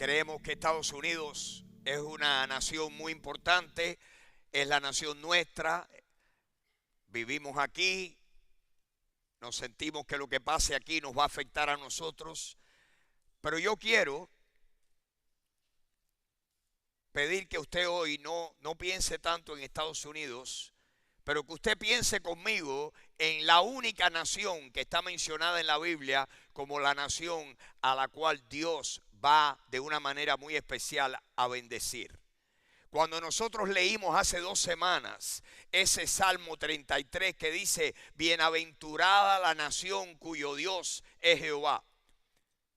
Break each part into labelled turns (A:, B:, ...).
A: Creemos que Estados Unidos es una nación muy importante, es la nación nuestra, vivimos aquí, nos sentimos que lo que pase aquí nos va a afectar a nosotros, pero yo quiero pedir que usted hoy no piense tanto en Estados Unidos, pero que usted piense conmigo en la única nación que está mencionada en la Biblia como la nación a la cual Dios va de una manera muy especial a bendecir. Cuando nosotros leímos hace 2 semanas ese Salmo 33 que dice, bienaventurada la nación cuyo Dios es Jehová.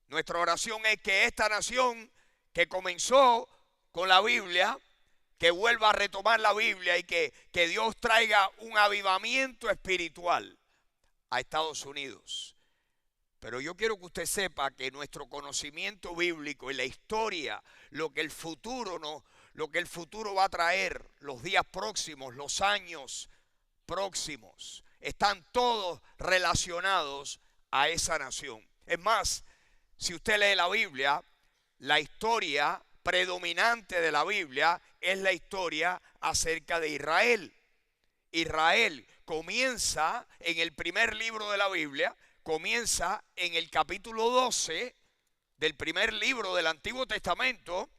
A: Nuestra oración es que esta nación que comenzó con la Biblia, que vuelva a retomar la Biblia y que Dios traiga un avivamiento espiritual a Estados Unidos. Pero yo quiero que usted sepa que nuestro conocimiento bíblico y la historia, lo que el futuro va a traer, los días próximos, los años próximos, están todos relacionados a esa nación. Es más, si usted lee la Biblia, la historia predominante de la Biblia es la historia acerca de Israel. Israel comienza en el primer libro de la Biblia, comienza en el capítulo 12 del primer libro del Antiguo Testamento,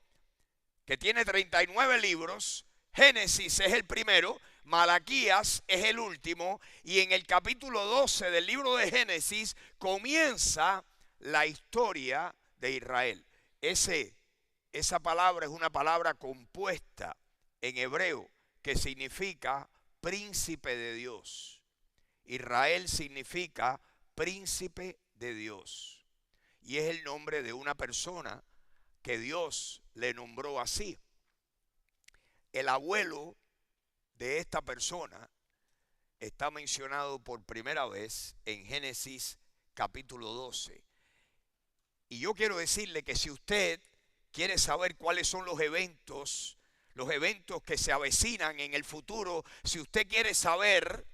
A: que tiene 39 libros. Génesis es el primero, Malaquías es el último, y en el capítulo 12 del libro de Génesis comienza la historia de Israel. Esa palabra es una palabra compuesta en hebreo que significa príncipe de Dios. Israel significa príncipe de Dios. Y es el nombre de una persona que Dios le nombró así. El abuelo de esta persona está mencionado por primera vez en Génesis capítulo 12. Y yo quiero decirle que si usted quiere saber cuáles son los eventos que se avecinan en el futuro, si usted quiere saber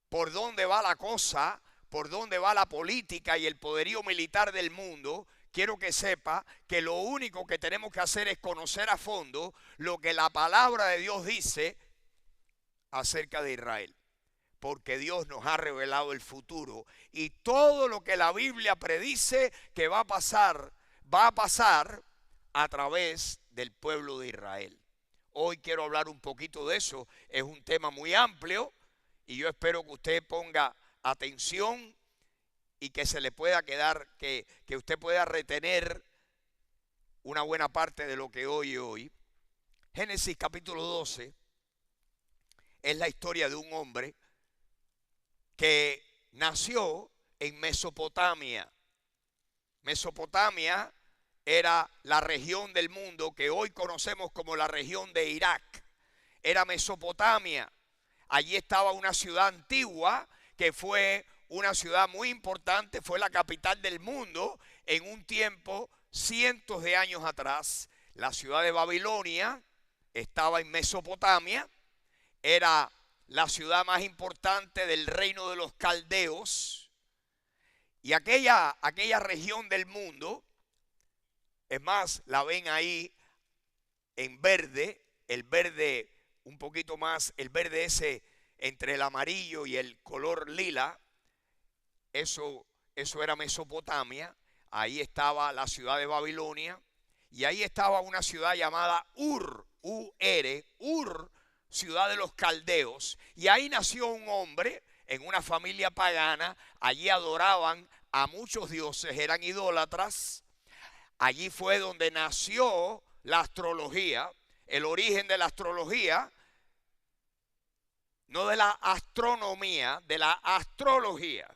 A: por dónde va la cosa, por dónde va la política y el poderío militar del mundo, quiero que sepa que lo único que tenemos que hacer es conocer a fondo lo que la palabra de Dios dice acerca de Israel. Porque Dios nos ha revelado el futuro y todo lo que la Biblia predice que va a pasar a través del pueblo de Israel. Hoy quiero hablar un poquito de eso, es un tema muy amplio y yo espero que usted ponga atención y que se le pueda quedar, que usted pueda retener una buena parte de lo que oye hoy. Génesis capítulo 12 es la historia de un hombre que nació en Mesopotamia. Mesopotamia era la región del mundo que hoy conocemos como la región de Irak. Era Mesopotamia. Allí estaba una ciudad antigua que fue una ciudad muy importante, fue la capital del mundo en un tiempo, cientos de años atrás. La ciudad de Babilonia estaba en Mesopotamia, era la ciudad más importante del reino de los caldeos, y aquella región del mundo, es más, la ven ahí en verde, el verde un poquito más, el verde ese entre el amarillo y el color lila, eso era Mesopotamia. Ahí estaba la ciudad de Babilonia y ahí estaba una ciudad llamada Ur, Ur, ciudad de los caldeos, y ahí nació un hombre en una familia pagana. Allí adoraban a muchos dioses, eran idólatras. Allí fue donde nació la astrología, el origen de la astrología, no de la astronomía, de la astrología.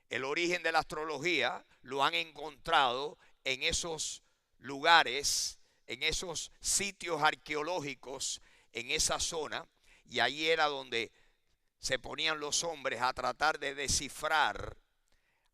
A: El origen de la astrología lo han encontrado en esos lugares, en esos sitios arqueológicos, en esa zona, y ahí era donde se ponían los hombres a tratar de descifrar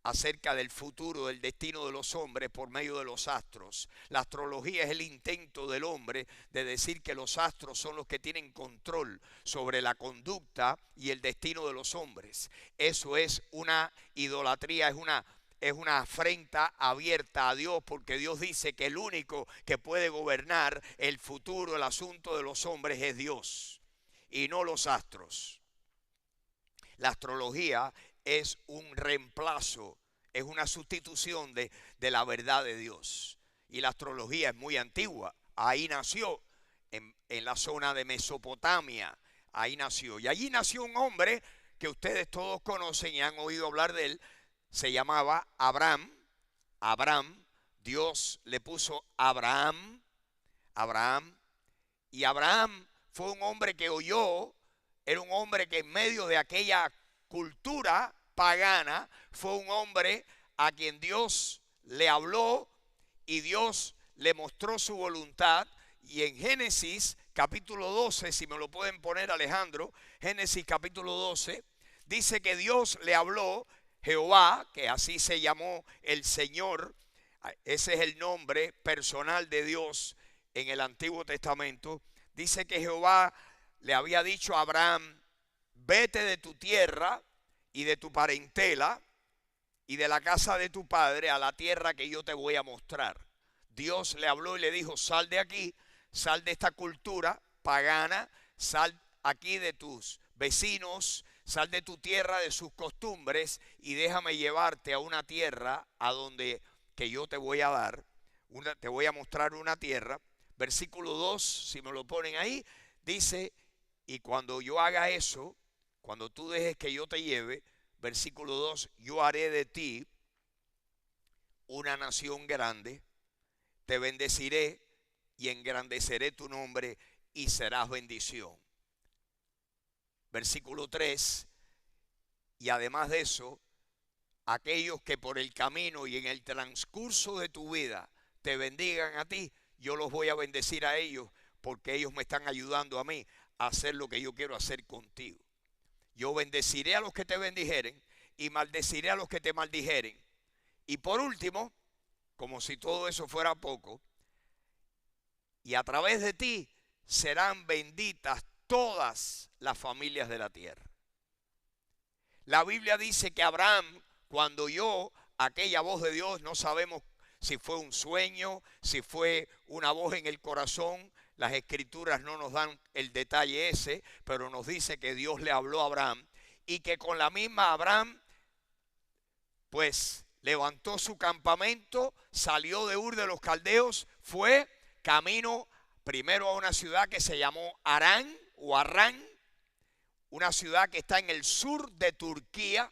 A: acerca del futuro, del destino de los hombres por medio de los astros. La astrología es el intento del hombre de decir que los astros son los que tienen control sobre la conducta y el destino de los hombres. Eso es una idolatría, es una es una afrenta abierta a Dios, porque Dios dice que el único que puede gobernar el futuro, el asunto de los hombres es Dios y no los astros. La astrología es un reemplazo, es una sustitución de la verdad de Dios. Y la astrología es muy antigua. Ahí nació, en la zona de Mesopotamia. Ahí nació. Y allí nació un hombre que ustedes todos conocen y han oído hablar de él. Se llamaba Abraham. Abraham. Dios le puso Abraham. Abraham. Y Abraham fue un hombre que oyó. Era un hombre que en medio de aquella cultura pagana fue un hombre a quien Dios le habló y Dios le mostró su voluntad. Y en Génesis capítulo 12, si me lo pueden poner, Alejandro, Génesis capítulo 12, dice que Dios le habló, Jehová, que así se llamó el Señor, ese es el nombre personal de Dios en el Antiguo Testamento. Dice que Jehová le había dicho a Abraham: vete de tu tierra y de tu parentela y de la casa de tu padre a la tierra que yo te voy a mostrar. Dios le habló y le dijo: sal de aquí, sal de esta cultura pagana, sal aquí de tus vecinos, sal de tu tierra, de sus costumbres, y déjame llevarte a una tierra a donde que yo te voy a dar, te voy a mostrar una tierra. Versículo 2, si me lo ponen ahí, dice: y cuando yo haga eso, cuando tú dejes que yo te lleve, versículo 2, yo haré de ti una nación grande, te bendeciré y engrandeceré tu nombre y serás bendición. Versículo 3, y además de eso, aquellos que por el camino y en el transcurso de tu vida te bendigan a ti, yo los voy a bendecir a ellos, porque ellos me están ayudando a mí a hacer lo que yo quiero hacer contigo. Yo bendeciré a los que te bendijeren y maldeciré a los que te maldijeren. Y por último, como si todo eso fuera poco, y a través de ti serán benditas todas las familias de la tierra. La Biblia dice que Abraham, cuando oyó aquella voz de Dios, no sabemos si fue un sueño, si fue una voz en el corazón. Las escrituras no nos dan el detalle ese, pero nos dice que Dios le habló a Abraham y que con la misma Abraham, pues levantó su campamento, salió de Ur de los Caldeos, fue camino primero a una ciudad que se llamó Harán o Harrán, una ciudad que está en el sur de Turquía.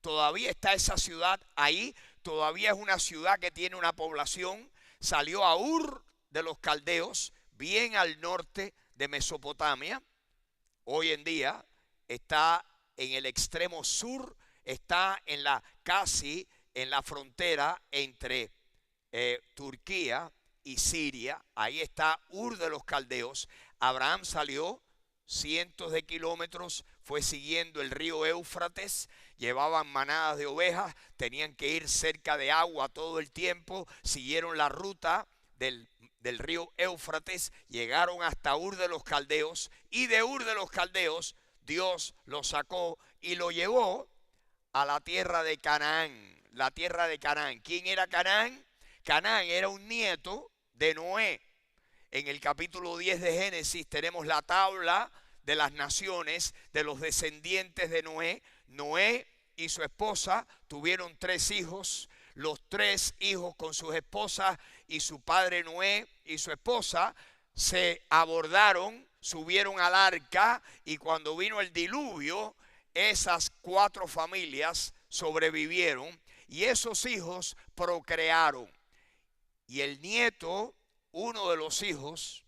A: Todavía está esa ciudad ahí, todavía es una ciudad que tiene una población. Salió a Ur de los Caldeos, bien al norte de Mesopotamia. Hoy en día está en el extremo sur, está casi en la frontera entre Turquía y Siria. Ahí está Ur de los Caldeos. Abraham salió cientos de kilómetros, fue siguiendo el río Éufrates, llevaban manadas de ovejas, tenían que ir cerca de agua todo el tiempo, siguieron la ruta del río Éufrates, llegaron hasta Ur de los Caldeos, y de Ur de los Caldeos Dios lo sacó y lo llevó a la tierra de Canaán. La tierra de Canaán. ¿Quién era Canaán? Canaán era un nieto de Noé. En el capítulo 10 de Génesis tenemos la tabla de las naciones, de los descendientes de Noé. Noé y su esposa tuvieron 3 hijos. Los 3 hijos con sus esposas y su padre Noé y su esposa se abordaron, subieron al arca, y cuando vino el diluvio, esas 4 familias sobrevivieron y esos hijos procrearon. Y el nieto, uno de los hijos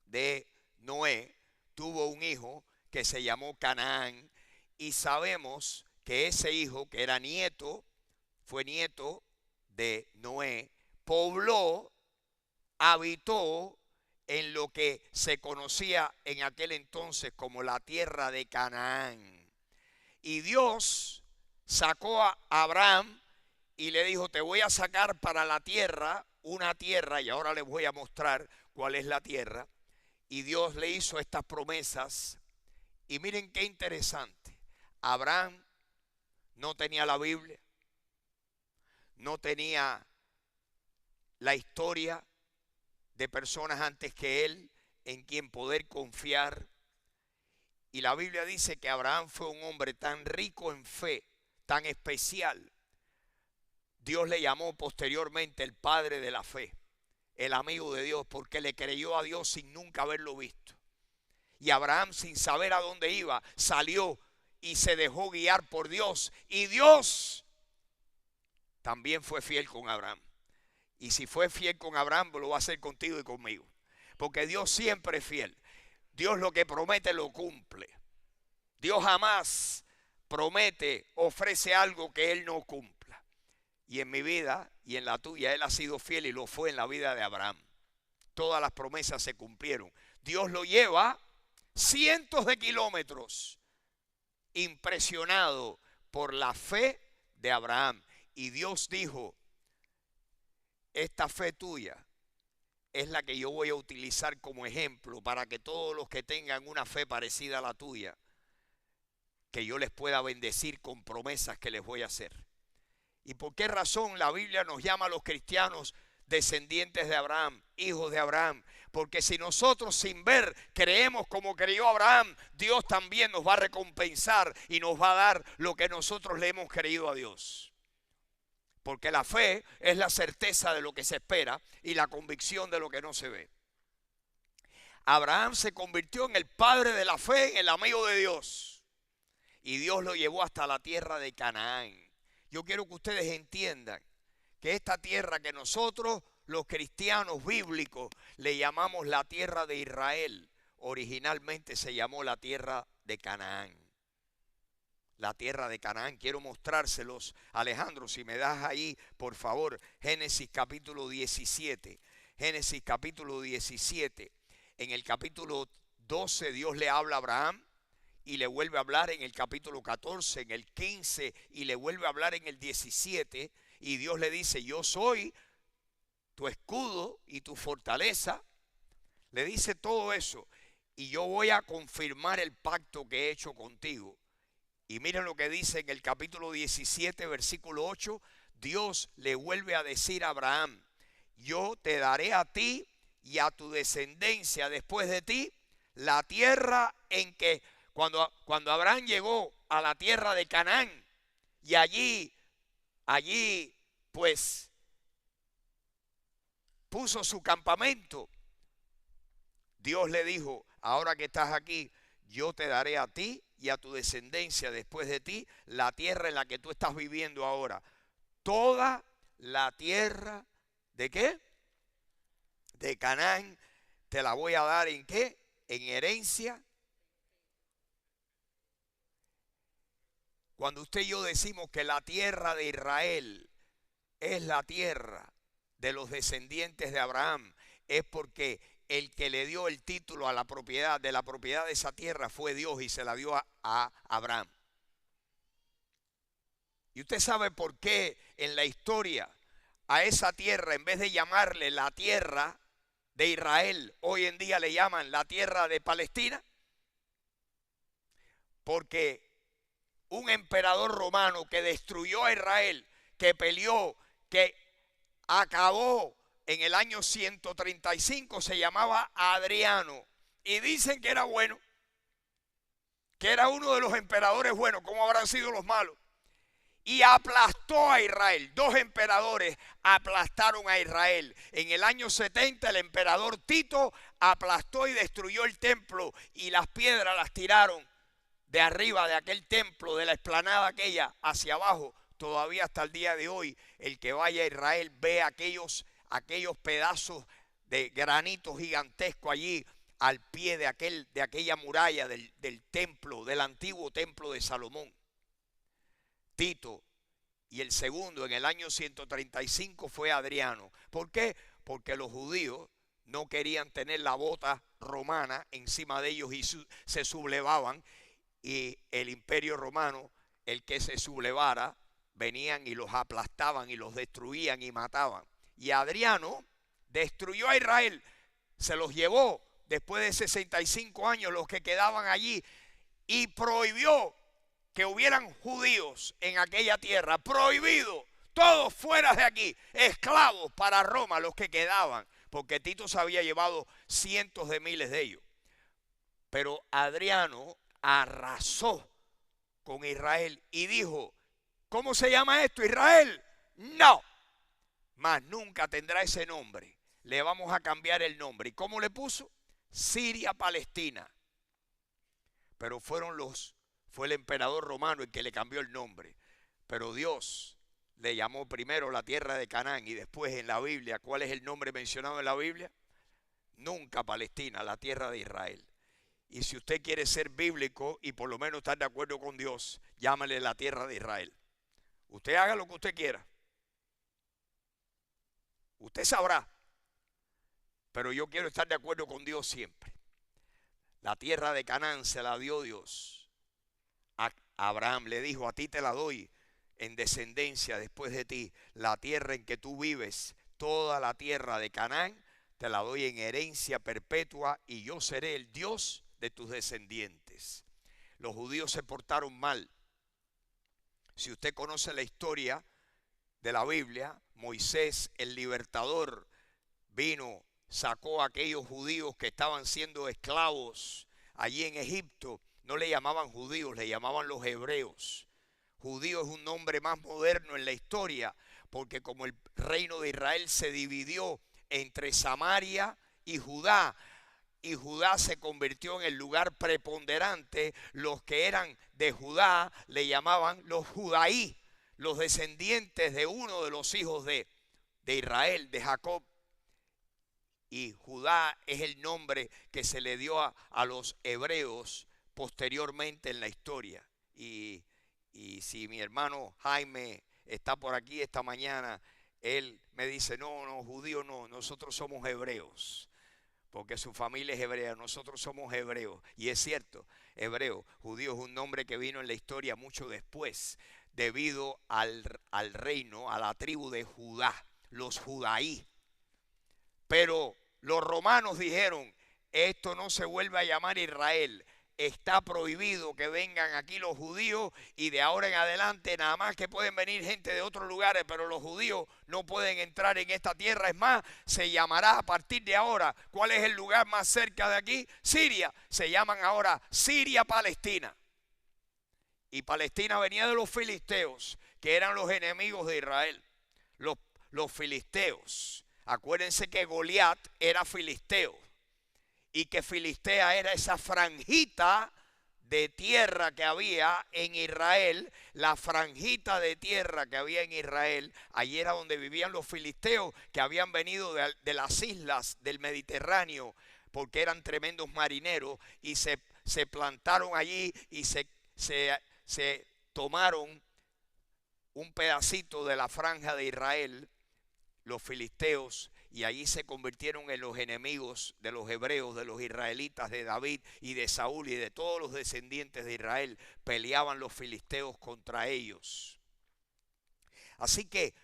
A: de Noé, tuvo un hijo que se llamó Canaán, y sabemos que ese hijo, que era nieto, fue nieto de Noé, pobló, habitó en lo que se conocía en aquel entonces como la tierra de Canaán. Y Dios sacó a Abraham y le dijo: te voy a sacar para la tierra, una tierra, y ahora les voy a mostrar cuál es la tierra. Y Dios le hizo estas promesas. Y miren qué interesante. Abraham no tenía la Biblia, no tenía la historia de personas antes que él en quien poder confiar. Y la Biblia dice que Abraham fue un hombre tan rico en fe, tan especial. Dios le llamó posteriormente el padre de la fe, el amigo de Dios, porque le creyó a Dios sin nunca haberlo visto. Y Abraham, sin saber a dónde iba, salió y se dejó guiar por Dios. Y Dios también fue fiel con Abraham. Y si fue fiel con Abraham, lo va a hacer contigo y conmigo. Porque Dios siempre es fiel. Dios lo que promete lo cumple. Dios jamás promete, ofrece algo que Él no cumpla. Y en mi vida y en la tuya, Él ha sido fiel y lo fue en la vida de Abraham. Todas las promesas se cumplieron. Dios lo lleva cientos de kilómetros, impresionado por la fe de Abraham. Y Dios dijo, esta fe tuya es la que yo voy a utilizar como ejemplo para que todos los que tengan una fe parecida a la tuya, que yo les pueda bendecir con promesas que les voy a hacer. ¿Y por qué razón la Biblia nos llama a los cristianos descendientes de Abraham, hijos de Abraham? Porque si nosotros sin ver creemos como creyó Abraham, Dios también nos va a recompensar y nos va a dar lo que nosotros le hemos creído a Dios. Porque la fe es la certeza de lo que se espera y la convicción de lo que no se ve. Abraham se convirtió en el padre de la fe, en el amigo de Dios. Y Dios lo llevó hasta la tierra de Canaán. Yo quiero que ustedes entiendan que esta tierra que nosotros, los cristianos bíblicos, le llamamos la tierra de Israel, originalmente se llamó la tierra de Canaán. La tierra de Canaán. Quiero mostrárselos, Alejandro, si me das ahí, por favor, Génesis capítulo 17. Génesis capítulo 17. En el capítulo 12 Dios le habla a Abraham y le vuelve a hablar en el capítulo 14, en el 15 y le vuelve a hablar en el 17. Y Dios le dice, yo soy tu escudo y tu fortaleza. Le dice todo eso. Y yo voy a confirmar el pacto que he hecho contigo. Y miren lo que dice en el capítulo 17, versículo 8. Dios le vuelve a decir a Abraham, yo te daré a ti y a tu descendencia después de ti la tierra en que, cuando Abraham llegó a la tierra de Canaán, y allí pues puso su campamento, Dios le dijo, ahora que estás aquí, yo te daré a ti y a tu descendencia después de ti la tierra en la que tú estás viviendo ahora. Toda la tierra, ¿de qué? De Canaán, te la voy a dar ¿en qué? En herencia. Cuando usted y yo decimos que la tierra de Israel es la tierra de los descendientes de Abraham, es porque el que le dio el título a la propiedad, de la propiedad de esa tierra, fue Dios y se la dio a Abraham. Y usted sabe por qué en la historia a esa tierra, en vez de llamarle la tierra de Israel, hoy en día le llaman la tierra de Palestina. Porque un emperador romano que destruyó a Israel, que peleó, que acabó en el año 135, se llamaba Adriano. Y dicen que era bueno, que era uno de los emperadores buenos. ¿Cómo habrán sido los malos? Y aplastó a Israel. Dos emperadores aplastaron a Israel. En el año 70 el emperador Tito aplastó y destruyó el templo. Y las piedras las tiraron de arriba de aquel templo, de la explanada aquella, hacia abajo. Todavía hasta el día de hoy, el que vaya a Israel ve aquellos pedazos de granito gigantesco allí al pie de aquella muralla del templo, del antiguo templo de Salomón. Tito, y el segundo en el año 135 fue Adriano. ¿Por qué? Porque los judíos no querían tener la bota romana encima de ellos y se sublevaban, y el imperio romano, el que se sublevara, venían y los aplastaban y los destruían y mataban. Y Adriano destruyó a Israel, se los llevó después de 65 años los que quedaban allí y prohibió que hubieran judíos en aquella tierra, prohibido. todos fuera de aquí, esclavos para Roma los que quedaban, porque Tito se había llevado cientos de miles de ellos. Pero Adriano arrasó con Israel y dijo, ¿cómo se llama esto, Israel? No, más nunca tendrá ese nombre. Le vamos a cambiar el nombre. ¿Y cómo le puso? Siria Palestina. Pero fue el emperador romano el que le cambió el nombre. Pero Dios le llamó primero la tierra de Canaán y después en la Biblia, ¿cuál es el nombre mencionado en la Biblia? Nunca Palestina, la tierra de Israel. Y si usted quiere ser bíblico y por lo menos estar de acuerdo con Dios, llámale la tierra de Israel. Usted haga lo que usted quiera. Usted sabrá. Pero yo quiero estar de acuerdo con Dios siempre. La tierra de Canaán se la dio Dios. A Abraham le dijo, a ti te la doy en descendencia después de ti. La tierra en que tú vives, toda la tierra de Canaán, te la doy en herencia perpetua y yo seré el Dios de tus descendientes. Los judíos se portaron mal. Si usted conoce la historia de la Biblia, Moisés, el libertador, vino, sacó a aquellos judíos que estaban siendo esclavos allí en Egipto. No le llamaban judíos, le llamaban los hebreos. Judío es un nombre más moderno en la historia, porque como el reino de Israel se dividió entre Samaria y Judá se convirtió en el lugar preponderante, los que eran de Judá le llamaban los judaí, los descendientes de uno de los hijos de Israel, de Jacob. Y Judá es el nombre que se le dio a los hebreos posteriormente en la historia. Y si mi hermano Jaime está por aquí esta mañana, él me dice, no, judío no, nosotros somos hebreos. Porque su familia es hebrea, nosotros somos hebreos. Y es cierto, hebreo, judío es un nombre que vino en la historia mucho después, debido al reino, a la tribu de Judá, los judaí. Pero los romanos dijeron, esto no se vuelve a llamar Israel. Está prohibido que vengan aquí los judíos y de ahora en adelante nada más que pueden venir gente de otros lugares, pero los judíos no pueden entrar en esta tierra. Es más, se llamará a partir de ahora, ¿cuál es el lugar más cerca de aquí? Siria. Se llaman ahora Siria Palestina. Y Palestina venía de los filisteos, que eran los enemigos de Israel. Los filisteos. Acuérdense que Goliat era filisteo. Y que Filistea era esa franjita de tierra que había en Israel, la franjita de tierra que había en Israel, allí era donde vivían los filisteos que habían venido de las islas del Mediterráneo, porque eran tremendos marineros y se plantaron allí y se tomaron un pedacito de la franja de Israel, los filisteos, y allí se convirtieron en los enemigos de los hebreos, de los israelitas, de David y de Saúl y de todos los descendientes de Israel. Peleaban los filisteos contra ellos. Así que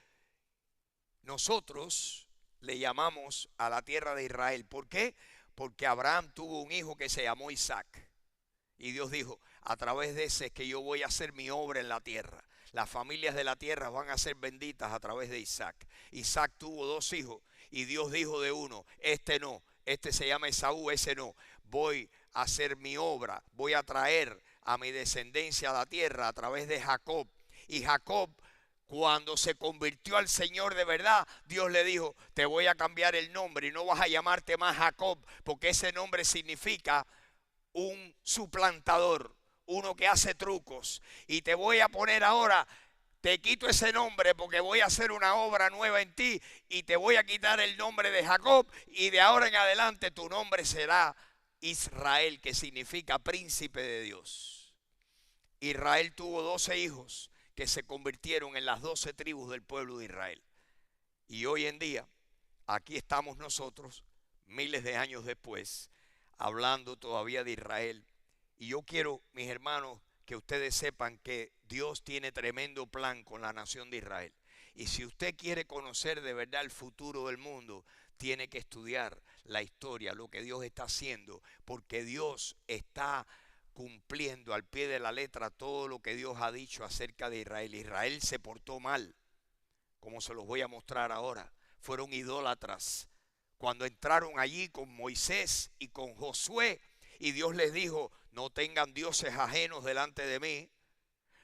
A: nosotros le llamamos a la tierra de Israel. ¿Por qué? Porque Abraham tuvo un hijo que se llamó Isaac. Y Dios dijo, a través de ese es que yo voy a hacer mi obra en la tierra. Las familias de la tierra van a ser benditas a través de Isaac. Isaac tuvo 2 hijos y Dios dijo de uno, este no, este se llama Esaú, ese no. Voy a hacer mi obra, voy a traer a mi descendencia a la tierra a través de Jacob. Y Jacob, cuando se convirtió al Señor de verdad, Dios le dijo, te voy a cambiar el nombre y no vas a llamarte más Jacob, porque ese nombre significa un suplantador, uno que hace trucos, y te voy a poner ahora, te quito ese nombre porque voy a hacer una obra nueva en ti y te voy a quitar el nombre de Jacob y de ahora en adelante tu nombre será Israel, que significa príncipe de Dios. Israel tuvo 12 hijos que se convirtieron en las 12 tribus del pueblo de Israel. Y hoy en día, aquí estamos nosotros, miles de años después, hablando todavía de Israel. Y yo quiero, mis hermanos, que ustedes sepan que Dios tiene tremendo plan con la nación de Israel. Y si usted quiere conocer de verdad el futuro del mundo, tiene que estudiar la historia, lo que Dios está haciendo, porque Dios está cumpliendo al pie de la letra todo lo que Dios ha dicho acerca de Israel. Israel se portó mal, como se los voy a mostrar ahora. Fueron idólatras. Cuando entraron allí con Moisés y con Josué, y Dios les dijo, no tengan dioses ajenos delante de mí,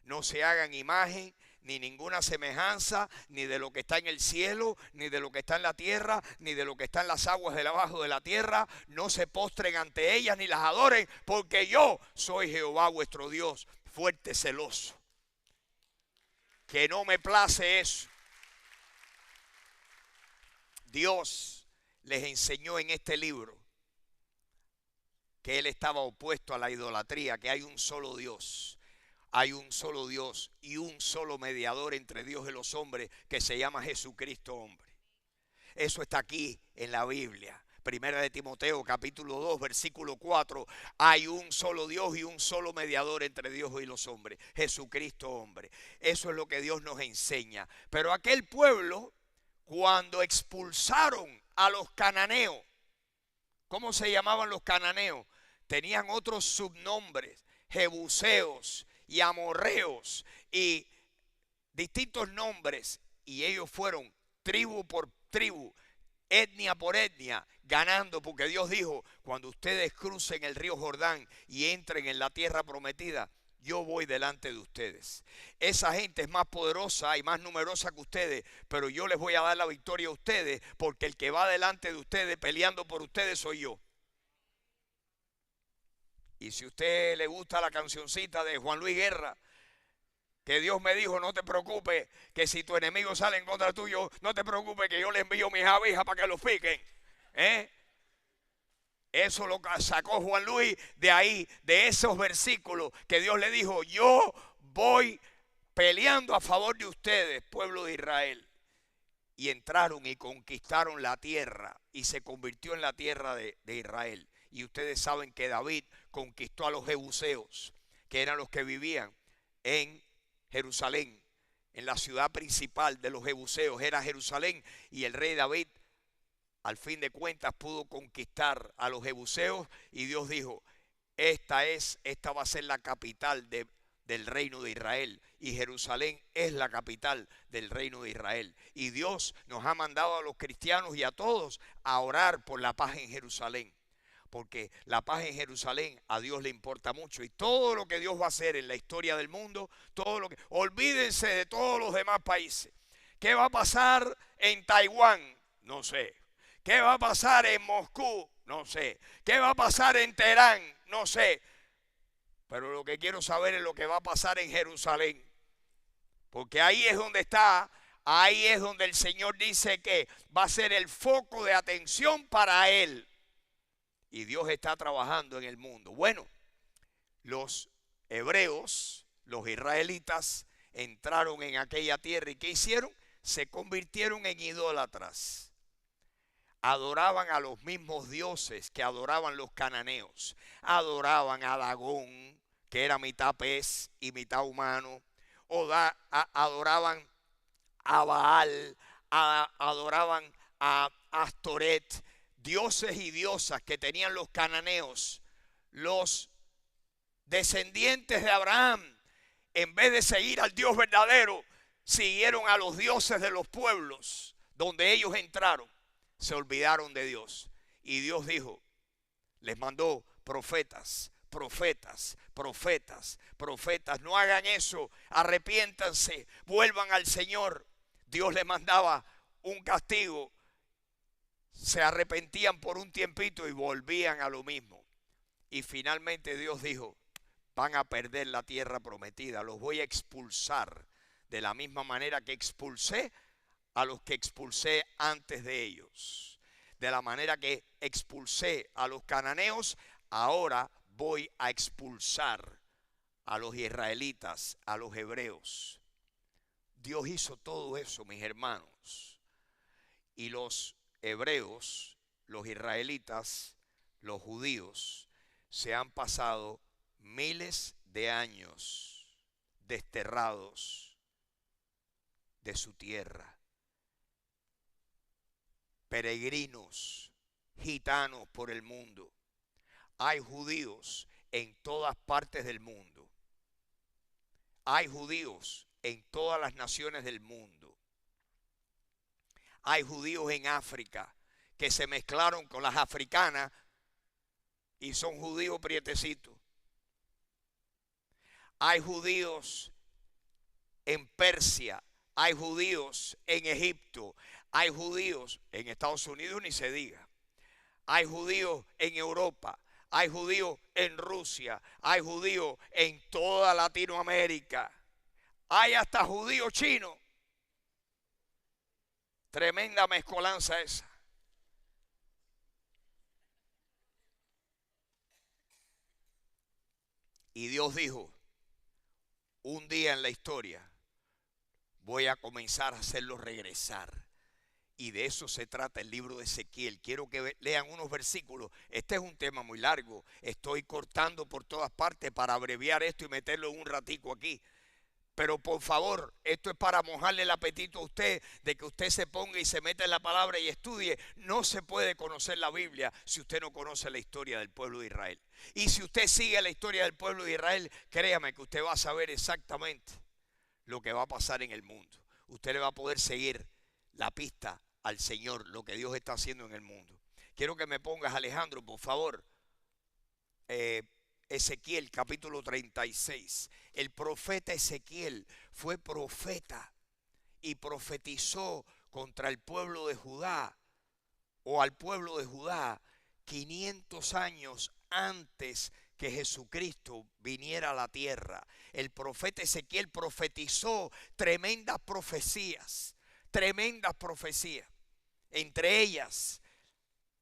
A: no se hagan imagen, ni ninguna semejanza, ni de lo que está en el cielo, ni de lo que está en la tierra, ni de lo que está en las aguas de abajo de la tierra. No se postren ante ellas, ni las adoren, porque yo soy Jehová vuestro Dios, fuerte, celoso. Que no me place eso. Dios les enseñó en este libro que Él estaba opuesto a la idolatría, que hay un solo Dios. Hay un solo Dios y un solo mediador entre Dios y los hombres, que se llama Jesucristo hombre. Eso está aquí en la Biblia. Primera de Timoteo capítulo 2 versículo 4. Hay un solo Dios y un solo mediador entre Dios y los hombres, Jesucristo hombre. Eso es lo que Dios nos enseña. Pero aquel pueblo, cuando expulsaron a los cananeos, ¿cómo se llamaban los cananeos? Tenían otros subnombres, jebuseos y amorreos y distintos nombres, y ellos fueron tribu por tribu, etnia por etnia, ganando, porque Dios dijo, cuando ustedes crucen el río Jordán y entren en la tierra prometida, yo voy delante de ustedes. Esa gente es más poderosa y más numerosa que ustedes, pero yo les voy a dar la victoria a ustedes, porque el que va delante de ustedes peleando por ustedes soy yo. Y si a usted le gusta la cancioncita de Juan Luis Guerra, que Dios me dijo, no te preocupes, que si tu enemigo sale en contra tuyo, no te preocupes, que yo le envío mis abejas para que los piquen. Eso lo sacó Juan Luis de ahí, de esos versículos que Dios le dijo, yo voy peleando a favor de ustedes, pueblo de Israel. Y entraron y conquistaron la tierra y se convirtió en la tierra de Israel. Y ustedes saben que David conquistó a los jebuseos, que eran los que vivían en Jerusalén. En la ciudad principal de los jebuseos era Jerusalén, y el rey David al fin de cuentas pudo conquistar a los jebuseos, y Dios dijo, esta va a ser la capital del reino de Israel, y Jerusalén es la capital del reino de Israel. Y Dios nos ha mandado a los cristianos y a todos a orar por la paz en Jerusalén, porque la paz en Jerusalén a Dios le importa mucho, y todo lo que Dios va a hacer en la historia del mundo, olvídense de todos los demás países. ¿Qué va a pasar en Taiwán? No sé. ¿Qué va a pasar en Moscú? No sé. ¿Qué va a pasar en Teherán? No sé. Pero lo que quiero saber es lo que va a pasar en Jerusalén, porque ahí es donde está, ahí es donde el Señor dice que va a ser el foco de atención para Él. Y Dios está trabajando en el mundo. Bueno, los hebreos, los israelitas, entraron en aquella tierra, ¿y qué hicieron? Se convirtieron en idólatras. Adoraban a los mismos dioses que adoraban los cananeos. Adoraban a Dagón, que era mitad pez y mitad humano. Adoraban a Baal, adoraban a Astoret, dioses y diosas que tenían los cananeos. Los descendientes de Abraham, en vez de seguir al Dios verdadero, siguieron a los dioses de los pueblos donde ellos entraron. Se olvidaron de Dios. Y Dios dijo, les mandó profetas, profetas, profetas, profetas. No hagan eso, arrepiéntanse, vuelvan al Señor. Dios les mandaba un castigo. Se arrepentían por un tiempito y volvían a lo mismo. Y finalmente Dios dijo, van a perder la tierra prometida, los voy a expulsar de la misma manera que expulsé a los que expulsé antes de ellos. De la manera que expulsé a los cananeos, ahora voy a expulsar a los israelitas, a los hebreos. Dios hizo todo eso, mis hermanos. Y los hebreos, los israelitas, los judíos, se han pasado miles de años desterrados de su tierra. Peregrinos, gitanos por el mundo. Hay judíos en todas partes del mundo. Hay judíos en todas las naciones del mundo. Hay judíos en África que se mezclaron con las africanas y son judíos prietecitos. Hay judíos en Persia, hay judíos en Egipto, hay judíos en Estados Unidos, ni se diga. Hay judíos en Europa, hay judíos en Rusia, hay judíos en toda Latinoamérica. Hay hasta judíos chinos. Tremenda mezcolanza esa. Y Dios dijo, un día en la historia voy a comenzar a hacerlos regresar. Y de eso se trata el libro de Ezequiel. Quiero que lean unos versículos. Este es un tema muy largo. Estoy cortando por todas partes para abreviar esto y meterlo en un ratico aquí. Pero por favor, esto es para mojarle el apetito a usted, de que usted se ponga y se meta en la palabra y estudie. No se puede conocer la Biblia si usted no conoce la historia del pueblo de Israel. Y si usted sigue la historia del pueblo de Israel, créame que usted va a saber exactamente lo que va a pasar en el mundo. Usted le va a poder seguir la pista al Señor, lo que Dios está haciendo en el mundo. Quiero que me pongas, Alejandro, por favor, Ezequiel capítulo 36. El profeta Ezequiel fue profeta y profetizó contra el pueblo de Judá, o al pueblo de Judá, 500 años antes que Jesucristo viniera a la tierra. El profeta Ezequiel profetizó tremendas profecías. Entre ellas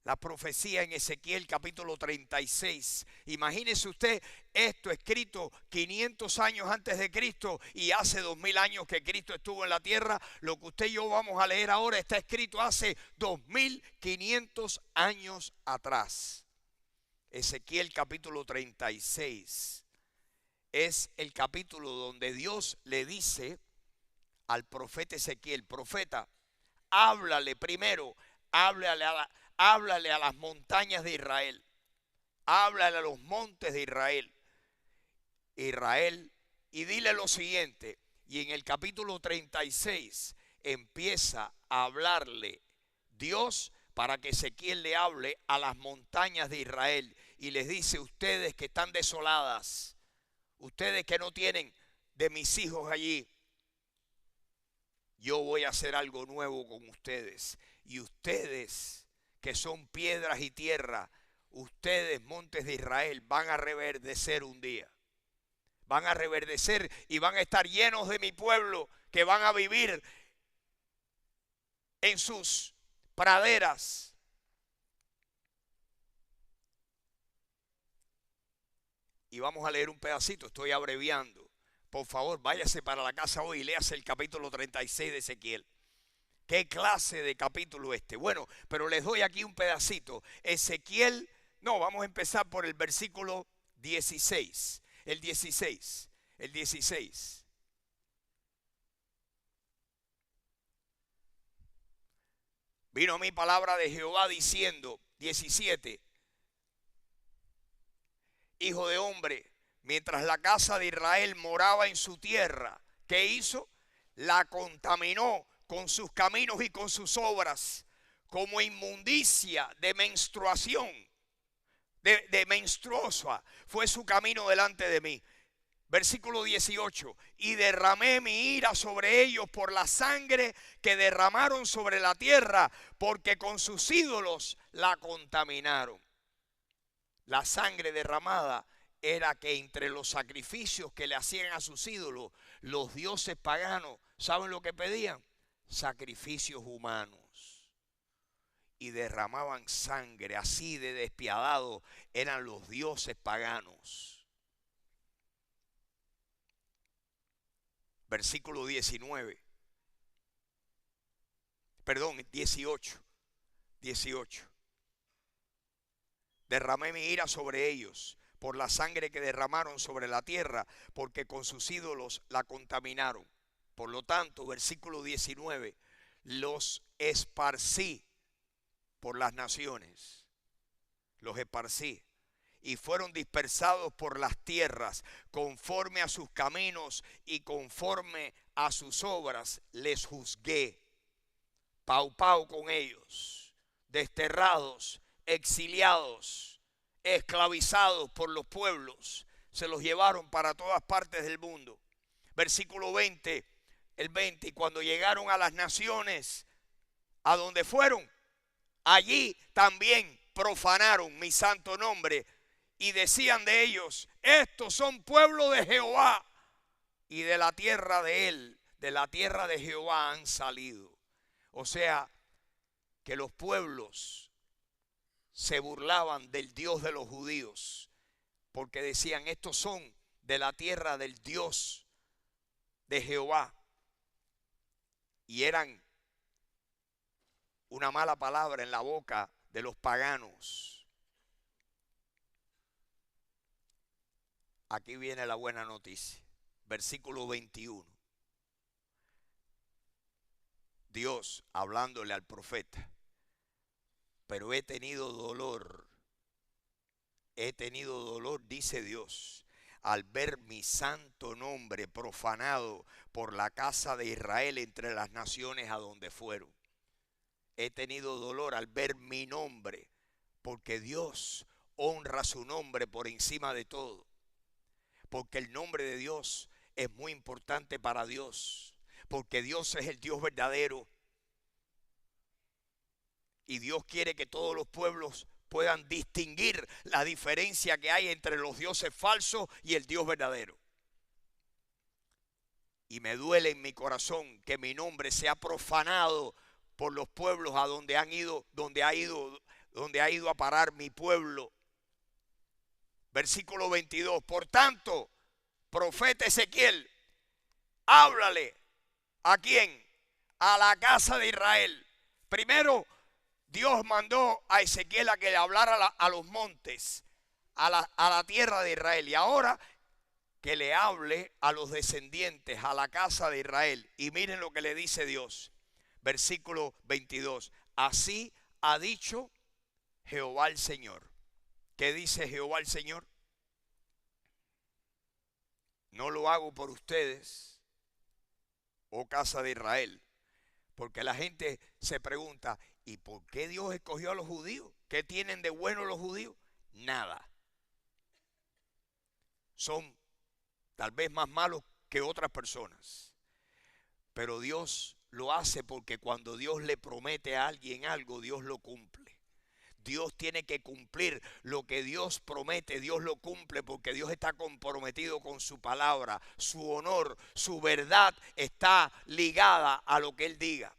A: la profecía en Ezequiel capítulo 36. Imagínese usted esto escrito 500 años antes de Cristo y hace 2000 años que Cristo estuvo en la tierra. Lo que usted y yo vamos a leer ahora está escrito hace 2500 años atrás. Ezequiel capítulo 36 es el capítulo donde Dios le dice al profeta Ezequiel: profeta, háblale primero, háblale a las montañas de Israel, háblale a los montes de Israel, y dile lo siguiente. Y en el capítulo 36 empieza a hablarle Dios para que Ezequiel le hable a las montañas de Israel y les dice: ustedes que están desoladas, ustedes que no tienen de mis hijos allí, yo voy a hacer algo nuevo con ustedes. Y ustedes que son piedras y tierra, ustedes, montes de Israel, van a reverdecer un día. Van a reverdecer y van a estar llenos de mi pueblo, que van a vivir en sus praderas. Y vamos a leer un pedacito, estoy abreviando. Por favor, váyase para la casa hoy y léase el capítulo 36 de Ezequiel. ¿Qué clase de capítulo este? Bueno, pero les doy aquí un pedacito. Ezequiel, no, vamos a empezar por el versículo 16. El 16. Vino mi palabra de Jehová diciendo, 17. Hijo de hombre, mientras la casa de Israel moraba en su tierra, ¿qué hizo? La contaminó con sus caminos y con sus obras, como inmundicia de menstruación, de menstruosa, fue su camino delante de mí. Versículo 18, y derramé mi ira sobre ellos por la sangre que derramaron sobre la tierra, porque con sus ídolos la contaminaron. La sangre derramada era que entre los sacrificios que le hacían a sus ídolos, los dioses paganos, ¿saben lo que pedían? Sacrificios humanos. Y derramaban sangre, así de despiadados eran los dioses paganos. Versículo 19. Perdón, 18. Derramé mi ira sobre ellos por la sangre que derramaron sobre la tierra, porque con sus ídolos la contaminaron. Por lo tanto, versículo 19, los esparcí por las naciones. Los esparcí. Y fueron dispersados por las tierras, conforme a sus caminos y conforme a sus obras les juzgué. pau pau con ellos, desterrados, exiliados, esclavizados por los pueblos, se los llevaron para todas partes del mundo. Versículo 20, el 20, y cuando llegaron a las naciones, a donde fueron, allí también profanaron mi santo nombre y decían de ellos: estos son pueblo de Jehová y de la tierra de él, de la tierra de Jehová han salido. O sea, que los pueblos se burlaban del Dios de los judíos, porque decían: estos son de la tierra del Dios de Jehová. Y eran una mala palabra en la boca de los paganos. Aquí viene la buena noticia. Versículo 21. Dios hablándole al profeta: pero he tenido dolor, dice Dios, al ver mi santo nombre profanado por la casa de Israel entre las naciones a donde fueron. He tenido dolor al ver mi nombre, porque Dios honra su nombre por encima de todo. Porque el nombre de Dios es muy importante para Dios. Porque Dios es el Dios verdadero. Y Dios quiere que todos los pueblos puedan distinguir la diferencia que hay entre los dioses falsos y el Dios verdadero. Y me duele en mi corazón que mi nombre sea profanado por los pueblos a donde ha ido a parar mi pueblo. Versículo 22. Por tanto, profeta Ezequiel, háblale. ¿A quién? A la casa de Israel. Primero, Dios mandó a Ezequiel a que le hablara a los montes, a la tierra de Israel. Y ahora que le hable a los descendientes, a la casa de Israel. Y miren lo que le dice Dios. Versículo 22. Así ha dicho Jehová el Señor. ¿Qué dice Jehová el Señor? No lo hago por ustedes, oh casa de Israel. Porque la gente se pregunta: ¿y por qué Dios escogió a los judíos? ¿Qué tienen de bueno los judíos? Nada. Son tal vez más malos que otras personas. Pero Dios lo hace porque cuando Dios le promete a alguien algo, Dios lo cumple. Dios tiene que cumplir lo que Dios promete, Dios lo cumple porque Dios está comprometido con su palabra. Su honor, su verdad está ligada a lo que Él diga.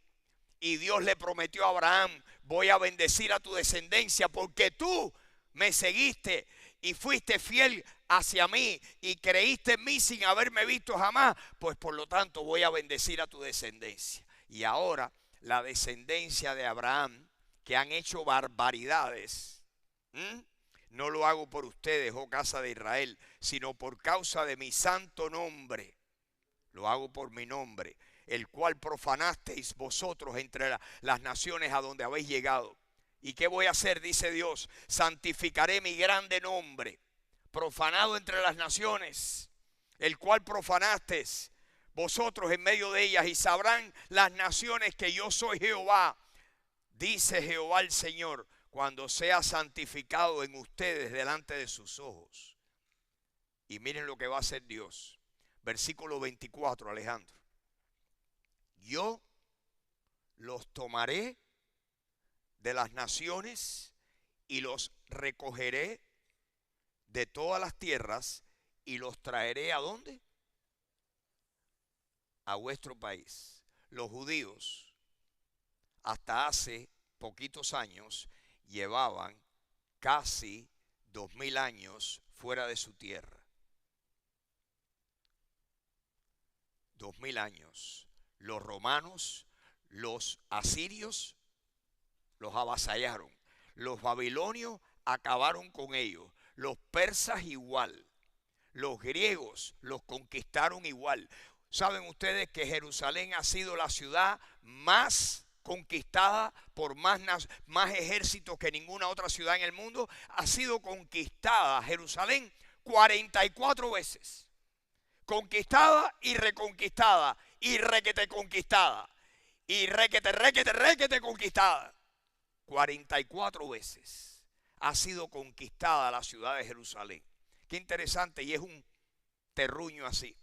A: Y Dios le prometió a Abraham: voy a bendecir a tu descendencia porque tú me seguiste y fuiste fiel hacia mí y creíste en mí sin haberme visto jamás. Pues por lo tanto voy a bendecir a tu descendencia. Y ahora la descendencia de Abraham, que han hecho barbaridades, no lo hago por ustedes, oh casa de Israel, sino por causa de mi santo nombre. Lo hago por mi nombre, el cual profanasteis vosotros entre las naciones a donde habéis llegado. ¿Y qué voy a hacer? Dice Dios: santificaré mi grande nombre, profanado entre las naciones, el cual profanasteis vosotros en medio de ellas, y sabrán las naciones que yo soy Jehová, dice Jehová el Señor, cuando sea santificado en ustedes delante de sus ojos. Y miren lo que va a hacer Dios. Versículo 24, Alejandro. Yo los tomaré de las naciones y los recogeré de todas las tierras y los traeré ¿a dónde? A vuestro país. Los judíos hasta hace poquitos años llevaban casi 2000 años fuera de su tierra. 2000 años. Los romanos, los asirios los avasallaron. Los babilonios acabaron con ellos. Los persas igual. Los griegos los conquistaron igual. ¿Saben ustedes que Jerusalén ha sido la ciudad más conquistada por más ejércitos que ninguna otra ciudad en el mundo? Ha sido conquistada Jerusalén 44 veces. Conquistada y reconquistada y requete conquistada. y requete conquistada. 44 veces ha sido conquistada la ciudad de Jerusalén. Qué interesante, y es un terruño así.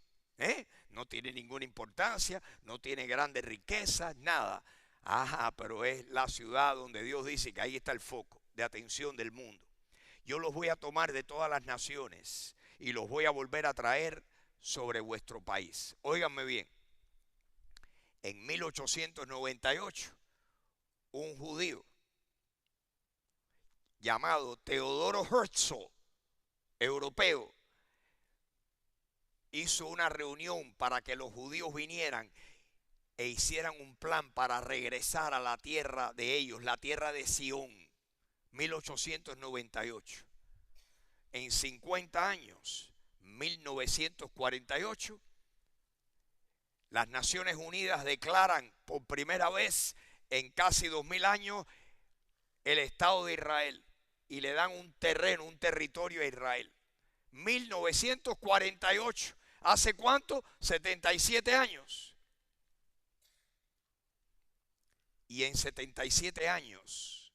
A: No tiene ninguna importancia, no tiene grandes riquezas, nada. Ajá, pero es la ciudad donde Dios dice que ahí está el foco de atención del mundo. Yo los voy a tomar de todas las naciones y los voy a volver a traer sobre vuestro país. Óiganme bien. En 1898, un judío llamado Teodoro Herzl, europeo, hizo una reunión para que los judíos vinieran e hicieran un plan para regresar a la tierra de ellos, la tierra de Sión. 1898. En 50 años, 1948, las Naciones Unidas declaran por primera vez en casi 2000 años el Estado de Israel y le dan un terreno, un territorio a Israel. 1948. ¿Hace cuánto? 77 años. Y en 77 años,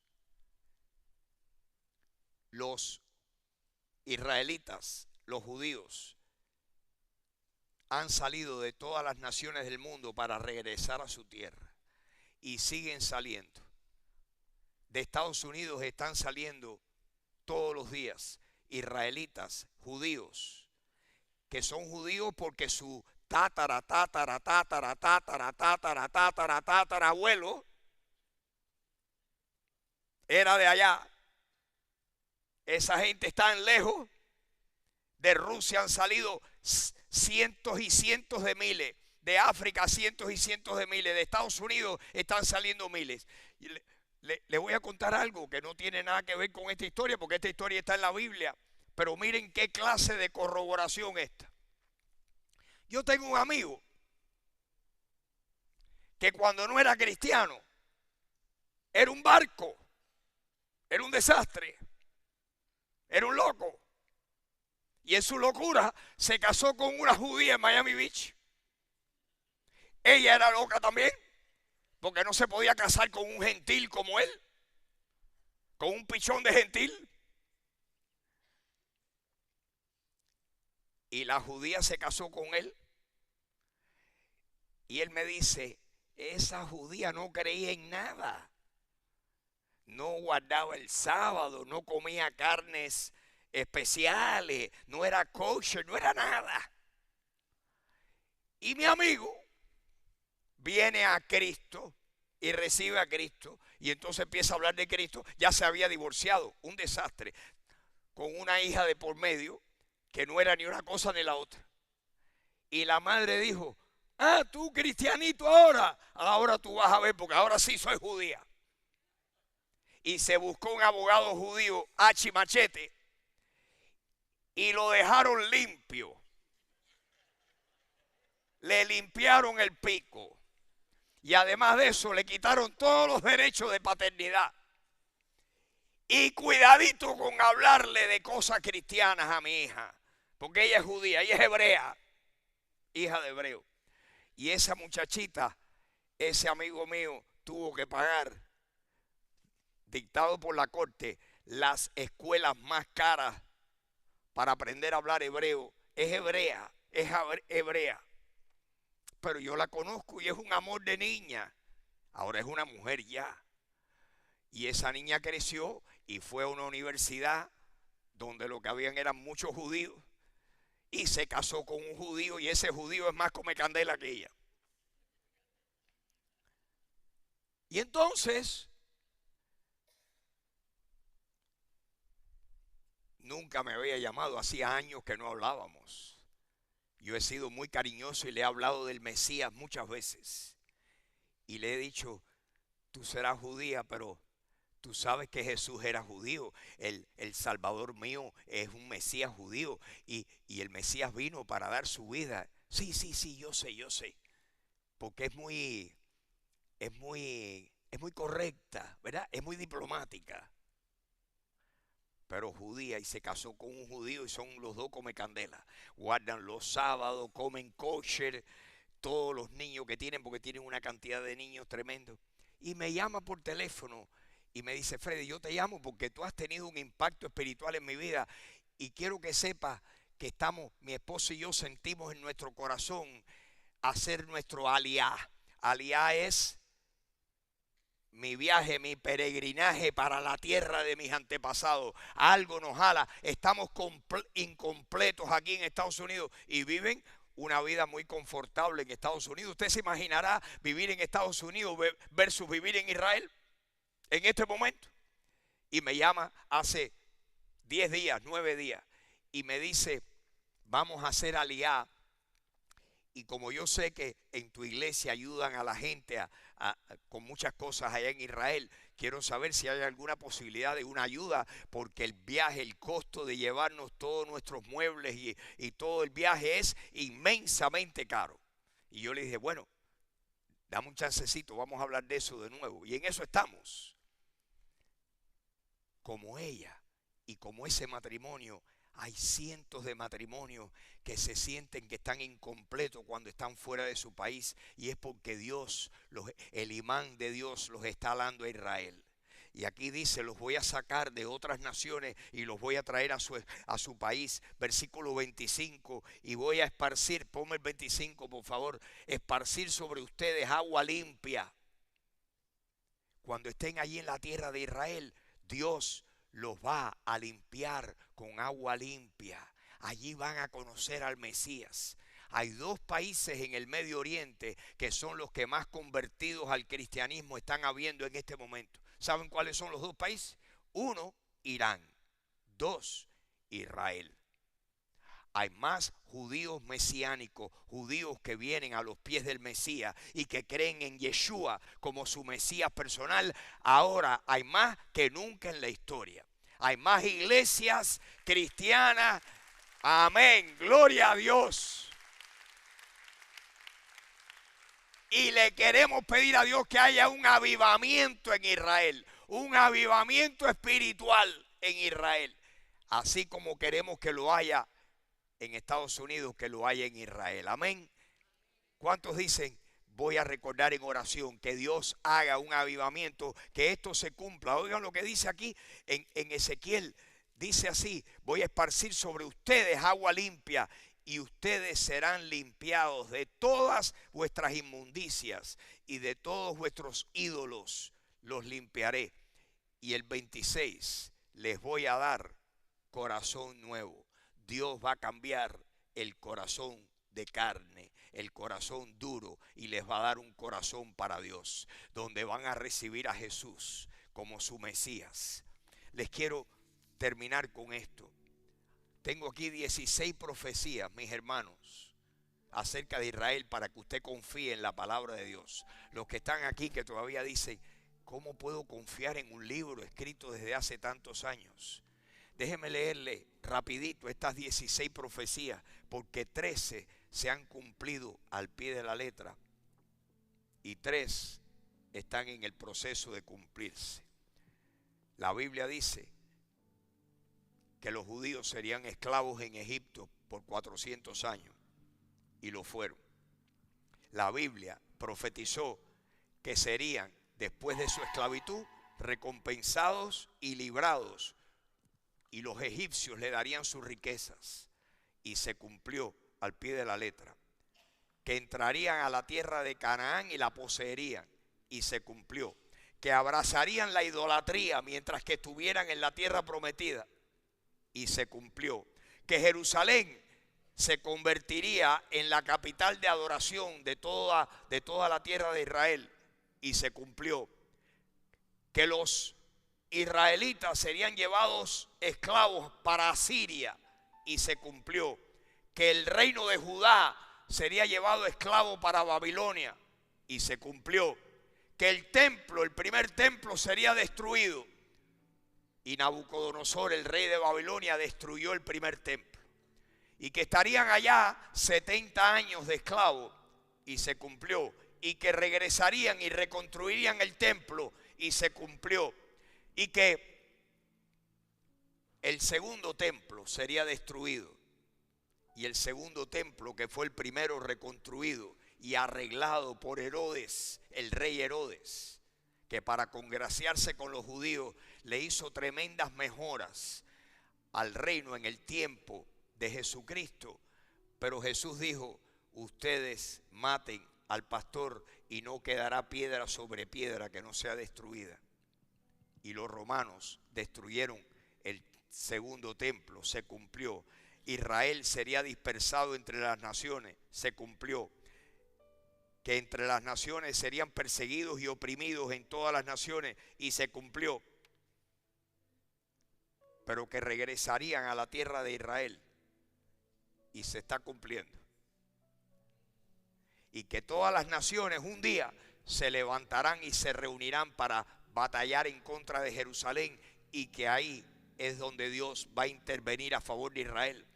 A: los israelitas, los judíos, han salido de todas las naciones del mundo para regresar a su tierra. Y siguen saliendo. De Estados Unidos están saliendo todos los días israelitas, judíos, que son judíos porque su tatarabuelo era de allá. Esa gente está lejos. De Rusia han salido cientos y cientos de miles. De África cientos y cientos de miles. De Estados Unidos están saliendo miles. Le voy a contar algo que no tiene nada que ver con esta historia, porque esta historia está en la Biblia. Pero miren qué clase de corroboración esta. Yo tengo un amigo que cuando no era cristiano era un barco, era un desastre, era un loco. Y en su locura se casó con una judía en Miami Beach. Ella era loca también, porque no se podía casar con un gentil como él, con un pichón de gentil. Y la judía se casó con él. Y él me dice, esa judía no creía en nada. No guardaba el sábado, no comía carnes especiales, no era kosher, no era nada. Y mi amigo viene a Cristo y recibe a Cristo y entonces empieza a hablar de Cristo. Ya se había divorciado, un desastre, con una hija de por medio que no era ni una cosa ni la otra. Y la madre dijo, tú cristianito ahora tú vas a ver, porque ahora sí soy judía. Y se buscó un abogado judío, machete, y lo dejaron limpio. Le limpiaron el pico. Y además de eso, le quitaron todos los derechos de paternidad. Y cuidadito con hablarle de cosas cristianas a mi hija, porque ella es judía, ella es hebrea, hija de hebreo. Y esa muchachita, ese amigo mío, tuvo que pagar, dictado por la corte, las escuelas más caras para aprender a hablar hebreo. Es hebrea, pero yo la conozco y es un amor de niña. Ahora es una mujer ya. Y esa niña creció y fue a una universidad donde lo que habían eran muchos judíos. Y se casó con un judío y ese judío es más come candela que ella. Y entonces, nunca me había llamado, hacía años que no hablábamos. Yo he sido muy cariñoso y le he hablado del Mesías muchas veces. Y le he dicho, tú serás judía, pero tú sabes que Jesús era judío. El Salvador mío es un Mesías judío. Y el Mesías vino para dar su vida. Sí, yo sé. Porque es muy correcta, ¿verdad? Es muy diplomática. Pero judía, y se casó con un judío y son los dos come candela. Guardan los sábados, comen kosher, todos los niños que tienen, porque tienen una cantidad de niños tremendo. Y me llama por teléfono y me dice: Freddy, yo te llamo porque tú has tenido un impacto espiritual en mi vida y quiero que sepas que mi esposo y yo sentimos en nuestro corazón hacer nuestro aliá. Aliá es mi viaje, mi peregrinaje para la tierra de mis antepasados. Algo nos jala. Estamos incompletos aquí en Estados Unidos y viven una vida muy confortable en Estados Unidos. ¿Usted se imaginará vivir en Estados Unidos versus vivir en Israel en este momento? Y me llama hace 10 días, 9 días, y me dice: vamos a hacer aliá. Y como yo sé que en tu iglesia ayudan a la gente con muchas cosas allá en Israel, quiero saber si hay alguna posibilidad de una ayuda, porque el viaje, el costo de llevarnos todos nuestros muebles y todo el viaje es inmensamente caro. Y yo le dije: bueno, dame un chancecito, vamos a hablar de eso de nuevo. Y en eso estamos. Como ella y como ese matrimonio, hay cientos de matrimonios que se sienten que están incompletos cuando están fuera de su país, y es porque Dios, el imán de Dios los está jalando a Israel. Y aquí dice: los voy a sacar de otras naciones y los voy a traer a su país. Versículo 25, y voy a esparcir, ponme el 25 por favor, esparcir sobre ustedes agua limpia. Cuando estén allí en la tierra de Israel, Dios los va a limpiar con agua limpia. Allí van a conocer al Mesías. Hay 2 países en el Medio Oriente que son los que más convertidos al cristianismo están habiendo en este momento. ¿Saben cuáles son los 2 países? 1, Irán. 2, Israel. Hay más judíos mesiánicos, judíos que vienen a los pies del Mesías y que creen en Yeshua como su Mesías personal. Ahora hay más que nunca en la historia. Hay más iglesias cristianas. Amén, gloria a Dios. Y le queremos pedir a Dios que haya un avivamiento en Israel, un avivamiento espiritual en Israel, así como queremos que lo haya en Estados Unidos, que lo haya en Israel. Amén. ¿Cuántos dicen: voy a recordar en oración que Dios haga un avivamiento, que esto se cumpla? Oigan lo que dice aquí en Ezequiel. Dice así: voy a esparcir sobre ustedes agua limpia y ustedes serán limpiados de todas vuestras inmundicias y de todos vuestros ídolos los limpiaré. Y el 26, les voy a dar corazón nuevo. Dios va a cambiar el corazón de carne, el corazón duro, y les va a dar un corazón para Dios, donde van a recibir a Jesús como su Mesías. Les quiero terminar con esto. Tengo aquí 16 profecías, mis hermanos, acerca de Israel, para que usted confíe en la palabra de Dios. Los que están aquí que todavía dicen: ¿cómo puedo confiar en un libro escrito desde hace tantos años? Déjeme leerle rapidito estas 16 profecías, porque 13 se han cumplido al pie de la letra y 3 están en el proceso de cumplirse. La Biblia dice que los judíos serían esclavos en Egipto por 400 años, y lo fueron. La Biblia profetizó que serían, después de su esclavitud, recompensados y librados, y los egipcios le darían sus riquezas, y se cumplió al pie de la letra. Que entrarían a la tierra de Canaán y la poseerían, y se cumplió. Que abrazarían la idolatría mientras que estuvieran en la tierra prometida, y se cumplió. Que Jerusalén se convertiría en la capital de adoración de toda la tierra de Israel, y se cumplió. Que los israelitas serían llevados esclavos para Asiria, y se cumplió. Que el reino de Judá sería llevado esclavo para Babilonia, y se cumplió. Que el templo, el primer templo, sería destruido, y Nabucodonosor, el rey de Babilonia, destruyó el primer templo. Y que estarían allá 70 años de esclavo, y se cumplió. Y que regresarían y reconstruirían el templo, y se cumplió. Y que el segundo templo sería destruido, y el segundo templo, que fue el primero, reconstruido, y arreglado por Herodes, el rey Herodes, que para congraciarse con los judíos le hizo tremendas mejoras al reino en el tiempo de Jesucristo. Pero Jesús dijo: ustedes maten al pastor y no quedará piedra sobre piedra que no sea destruida. Y los romanos destruyeron el segundo templo, se cumplió. Israel sería dispersado entre las naciones, se cumplió. Que entre las naciones serían perseguidos y oprimidos en todas las naciones, y se cumplió. Pero que regresarían a la tierra de Israel, y se está cumpliendo. Y que todas las naciones un día se levantarán y se reunirán para batallar en contra de Jerusalén, y que ahí es donde Dios va a intervenir a favor de Israel,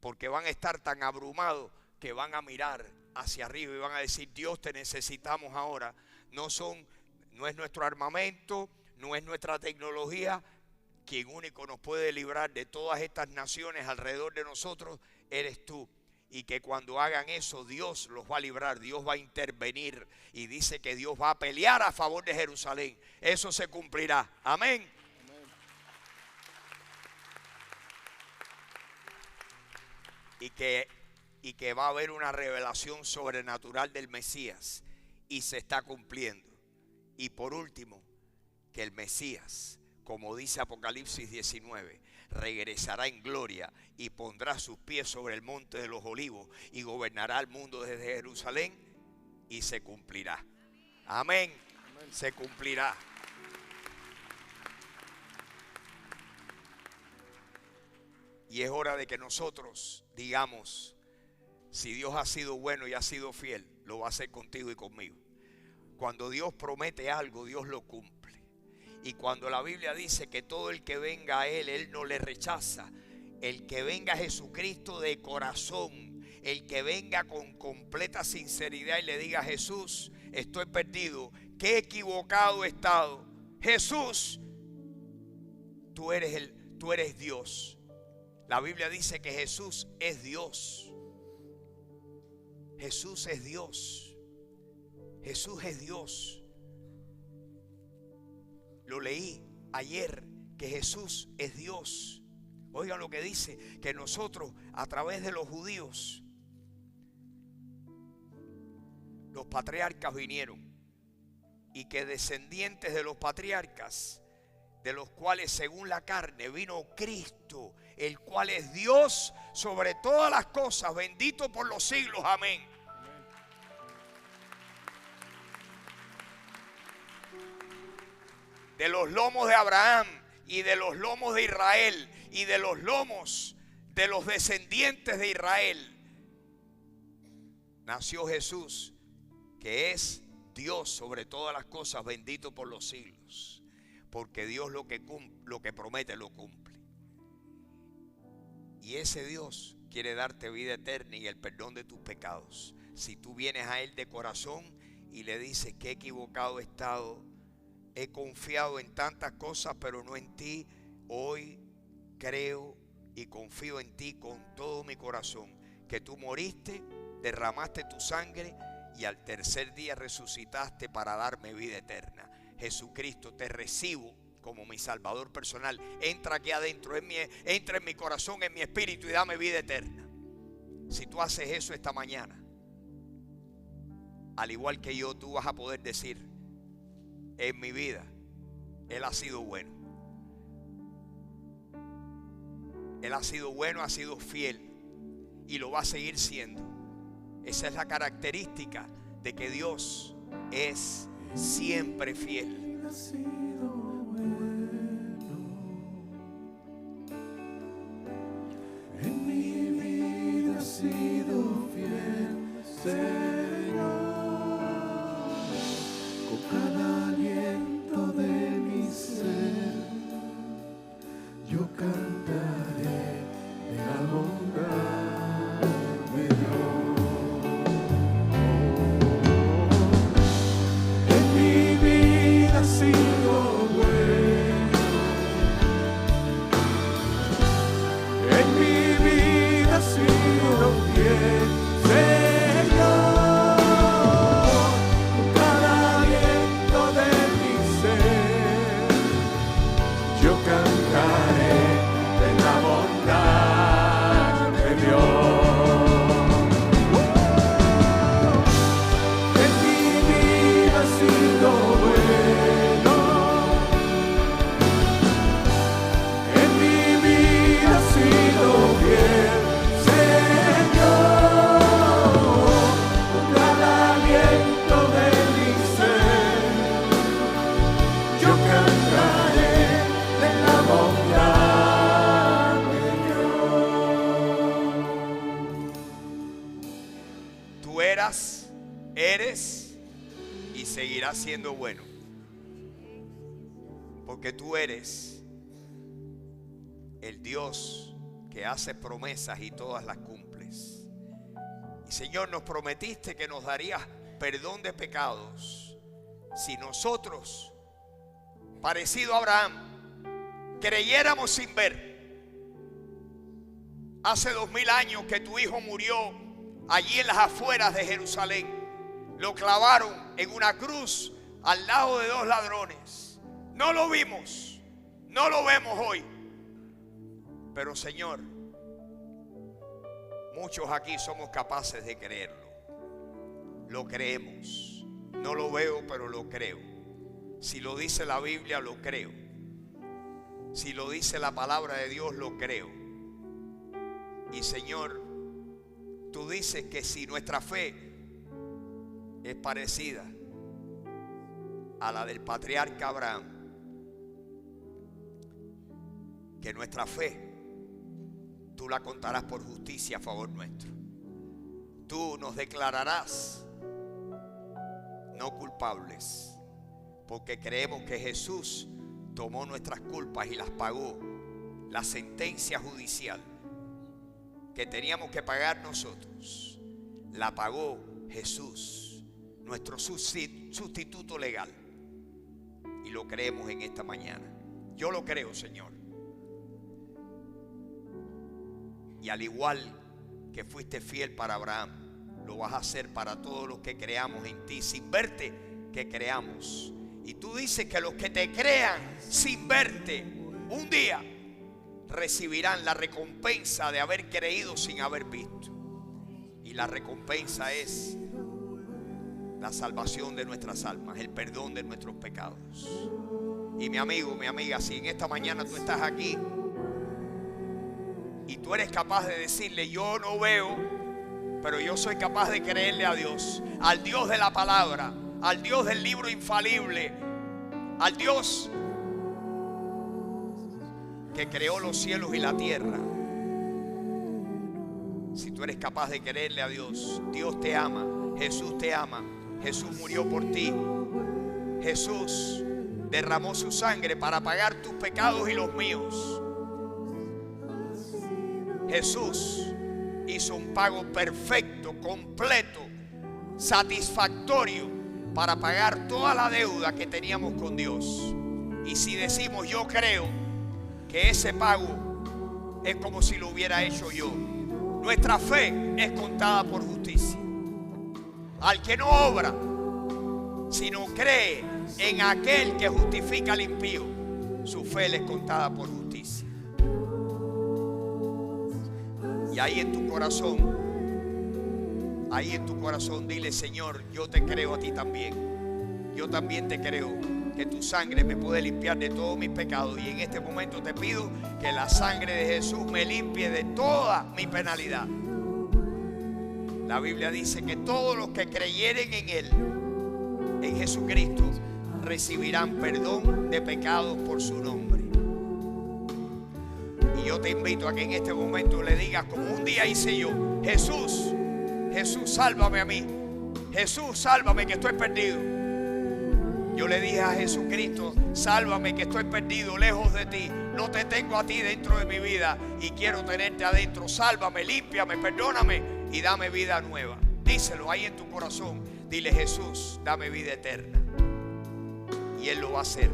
A: porque van a estar tan abrumados que van a mirar hacia arriba y van a decir: Dios, te necesitamos ahora. No es nuestro armamento, no es nuestra tecnología. Quien único nos puede librar de todas estas naciones alrededor de nosotros eres tú. Y que cuando hagan eso, Dios los va a librar, Dios va a intervenir, y dice que Dios va a pelear a favor de Jerusalén. Eso se cumplirá. Amén. Y que va a haber una revelación sobrenatural del Mesías, y se está cumpliendo. Y por último, que el Mesías, como dice Apocalipsis 19, regresará en gloria y pondrá sus pies sobre el monte de los olivos y gobernará el mundo desde Jerusalén, y se cumplirá. Amén. Se cumplirá. Y es hora de que nosotros digamos: si Dios ha sido bueno y ha sido fiel, lo va a hacer contigo y conmigo. Cuando Dios promete algo, Dios lo cumple. Y cuando la Biblia dice que todo el que venga a Él no le rechaza. El que venga a Jesucristo de corazón, el que venga con completa sinceridad y le diga: Jesús, estoy perdido, qué equivocado he estado. Jesús, tú eres Dios. La Biblia dice que Jesús es Dios. Jesús es Dios. Jesús es Dios. Lo leí ayer, que Jesús es Dios. Oigan lo que dice, que nosotros a través de los judíos, los patriarcas vinieron, y que descendientes de los patriarcas, de los cuales según la carne vino Cristo, el cual es Dios sobre todas las cosas, bendito por los siglos. Amén. De los lomos de Abraham y de los lomos de Israel y de los lomos de los descendientes de Israel nació Jesús, que es Dios sobre todas las cosas, bendito por los siglos. Porque Dios lo que promete lo cumple. Y ese Dios quiere darte vida eterna y el perdón de tus pecados. Si tú vienes a Él de corazón y le dices: qué equivocado he estado, he confiado en tantas cosas pero no en ti, hoy creo y confío en ti con todo mi corazón, que tú moriste, derramaste tu sangre y al tercer día resucitaste para darme vida eterna. Jesucristo, te recibo como mi Salvador personal. Entra aquí adentro, entra en mi corazón, en mi espíritu, y dame vida eterna. Si tú haces eso esta mañana, al igual que yo, tú vas a poder decir: en mi vida Él ha sido bueno. Él ha sido bueno, ha sido fiel y lo va a seguir siendo. Esa es la característica de que Dios es siempre fiel.
B: Ha sido bueno. En mi vida ha sido fiel, Señor. Con cada aliento de mi ser, yo cantaré de abundar. Señor, yo cantaré de la bondad de Dios. En mi vida ha sido bueno, en mi vida ha sido bien, Señor, con cada aliento de mi ser, yo cantaré de la bondad de Dios.
A: Tú eras, eres y seguirás siendo bueno. Porque tú eres el Dios que hace promesas y todas las cumples. Y Señor, nos prometiste que nos darías perdón de pecados si nosotros, parecido a Abraham, creyéramos sin ver. Hace 2000 años que tu hijo murió allí en las afueras de Jerusalén. Lo clavaron en una cruz al lado de dos ladrones. No lo vimos, no lo vemos hoy. Pero Señor, muchos aquí somos capaces de creerlo. Lo creemos. No lo veo, pero lo creo. Si lo dice la Biblia, lo creo. Si lo dice la palabra de Dios, lo creo. Y Señor, tú dices que si nuestra fe es parecida a la del patriarca Abraham, que nuestra fe tú la contarás por justicia a favor nuestro. Tú nos declararás no culpables, porque creemos que Jesús tomó nuestras culpas y las pagó. La sentencia judicial que teníamos que pagar nosotros, la pagó Jesús, nuestro sustituto legal. Y lo creemos en esta mañana. Yo lo creo, Señor. Y al igual que fuiste fiel para Abraham, lo vas a hacer para todos los que creamos en ti, sin verte, que creamos. Y tú dices que los que te crean sin verte, un día recibirán la recompensa de haber creído sin haber visto. Y la recompensa es la salvación de nuestras almas, el perdón de nuestros pecados. Y mi amigo, mi amiga, si en esta mañana tú estás aquí y tú eres capaz de decirle: yo no veo, pero yo soy capaz de creerle a Dios, al Dios de la palabra, al Dios del libro infalible, al Dios que creó los cielos y la tierra. Si tú eres capaz de creerle a Dios, Dios te ama, Jesús te ama, Jesús murió por ti, Jesús derramó su sangre para pagar tus pecados y los míos. Jesús hizo un pago perfecto, completo, satisfactorio para pagar toda la deuda que teníamos con Dios. Y si decimos: yo creo que ese pago es como si lo hubiera hecho yo, nuestra fe es contada por justicia. Al que no obra, sino cree en aquel que justifica al impío, su fe le es contada por justicia. Y ahí en tu corazón, dile: Señor, yo te creo a ti también. Yo también te creo que tu sangre me puede limpiar de todos mis pecados. Y en este momento te pido que la sangre de Jesús me limpie de toda mi penalidad. La Biblia dice que todos los que creyeren en Él, en Jesucristo, recibirán perdón de pecados por su nombre. Y yo te invito a que en este momento le digas, como un día hice yo: Jesús, Jesús, sálvame a mí. Jesús, sálvame que estoy perdido. Yo le dije a Jesucristo: sálvame que estoy perdido, lejos de ti. No te tengo a ti dentro de mi vida y quiero tenerte adentro. Sálvame, límpiame, perdóname y dame vida nueva. Díselo ahí en tu corazón. Dile: Jesús, dame vida eterna. Y Él lo va a hacer.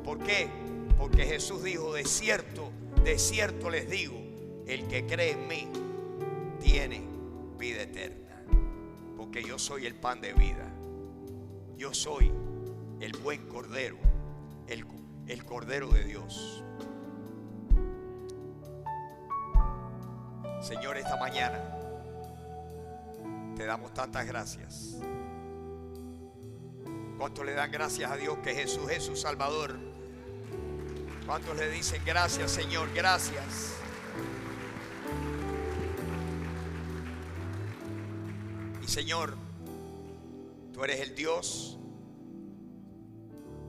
A: ¿Por qué? Porque Jesús dijo: de cierto les digo, el que cree en mí tiene vida eterna. Porque yo soy el pan de vida. Yo soy el buen cordero, el Cordero de Dios. Señor, esta mañana te damos tantas gracias. ¿Cuántos le dan gracias a Dios que Jesús es su Salvador? ¿Cuántos le dicen gracias, Señor? Gracias. Y Señor, tú eres el Dios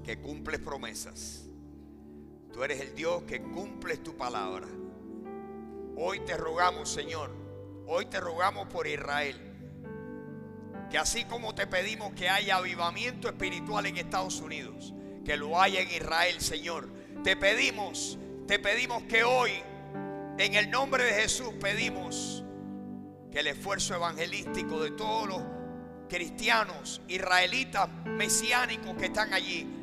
A: que cumples promesas. Tú eres el Dios que cumples tu palabra. Hoy te rogamos, Señor, hoy te rogamos por Israel, que así como te pedimos que haya avivamiento espiritual en Estados Unidos, que lo haya en Israel, Señor, te pedimos que hoy, en el nombre de Jesús, pedimos que el esfuerzo evangelístico de todos los cristianos israelitas mesiánicos que están allí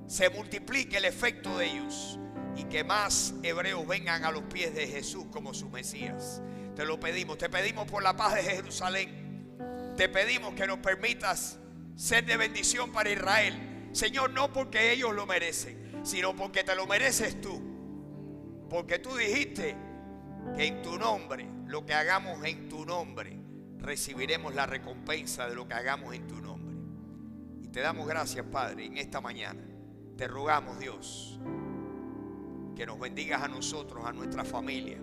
A: se multiplique el efecto de ellos, y que más hebreos vengan a los pies de Jesús como su Mesías. Te lo pedimos. Te pedimos por la paz de Jerusalén. Te pedimos que nos permitas ser de bendición para Israel, Señor, no porque ellos lo merecen, sino porque te lo mereces tú. Porque tú dijiste que en tu nombre, lo que hagamos en tu nombre, recibiremos la recompensa de lo que hagamos en tu nombre. Y te damos gracias, Padre, en esta mañana. Te rogamos, Dios, que nos bendigas a nosotros, a nuestra familia,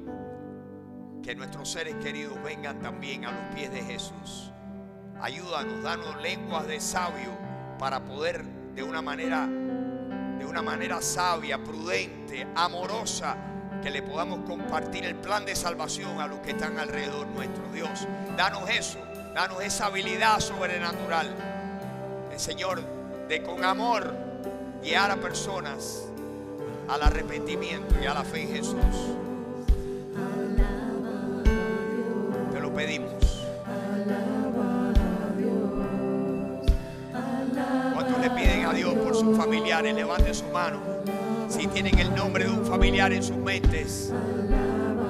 A: que nuestros seres queridos vengan también a los pies de Jesús. Ayúdanos, danos lenguas de sabio para poder de una manera sabia, prudente, amorosa, que le podamos compartir el plan de salvación a los que están alrededor nuestro. Dios, danos eso, danos esa habilidad sobrenatural, Señor, de con amor guiar a personas al arrepentimiento y a la fe en Jesús. Te lo pedimos. ¿Cuántos le piden a Dios por sus familiares? Levanten su mano. Si tienen el nombre de un familiar en sus mentes,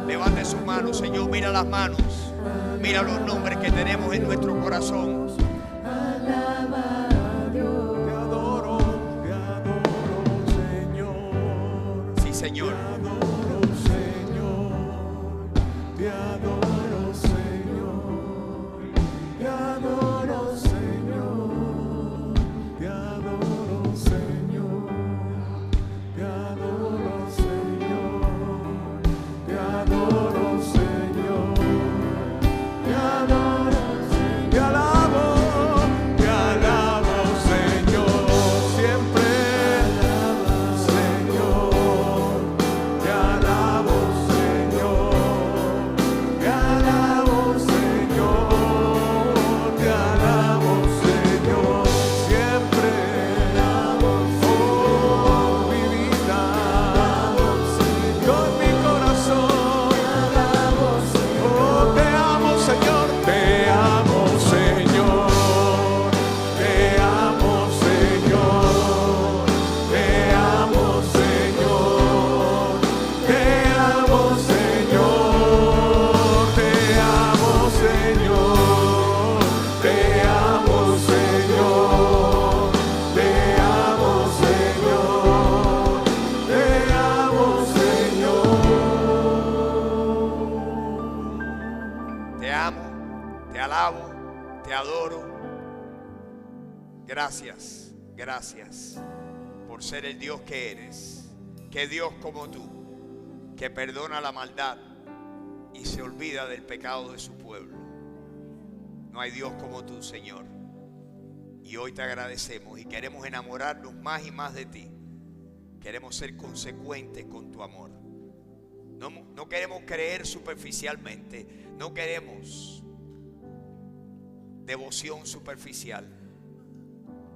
A: levanten su mano. Señor, mira las manos, mira los nombres que tenemos en nuestro corazón. Señor,
B: te adoro, Señor, te adoro, Señor, te adoro, Señor, te adoro, Señor, te adoro, Señor, te adoro, Señor, te alabo, Señor, siempre.
A: Gracias, gracias por ser el Dios que eres. Que Dios como tú, que perdona la maldad y se olvida del pecado de su pueblo. No hay Dios como tú, Señor. Y hoy te agradecemos y queremos enamorarnos más y más de ti. Queremos ser consecuentes con tu amor. No queremos creer superficialmente. No queremos devoción superficial.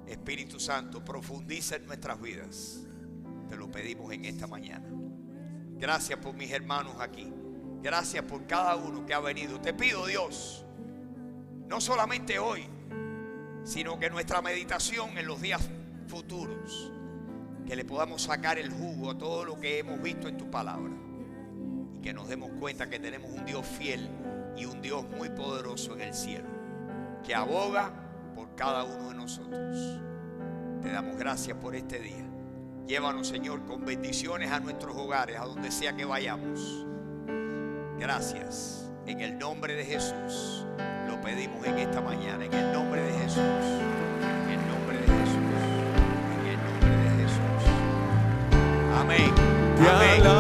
A: Espíritu Santo, profundiza en nuestras vidas. Te lo pedimos en esta mañana. Gracias por mis hermanos aquí. Gracias por cada uno que ha venido. Te pido, Dios, no solamente hoy, sino que nuestra meditación en los días futuros, que le podamos sacar el jugo a todo lo que hemos visto en tu palabra, y que nos demos cuenta que tenemos un Dios fiel y un Dios muy poderoso en el cielo, que aboga por cada uno de nosotros. Te damos gracias por este día Llévanos, Señor, con bendiciones a nuestros hogares, a donde sea que vayamos. Gracias. En el nombre de Jesús lo pedimos en esta mañana. En el nombre de Jesús. En el nombre de Jesús. En el nombre de Jesús. Amén. Amén.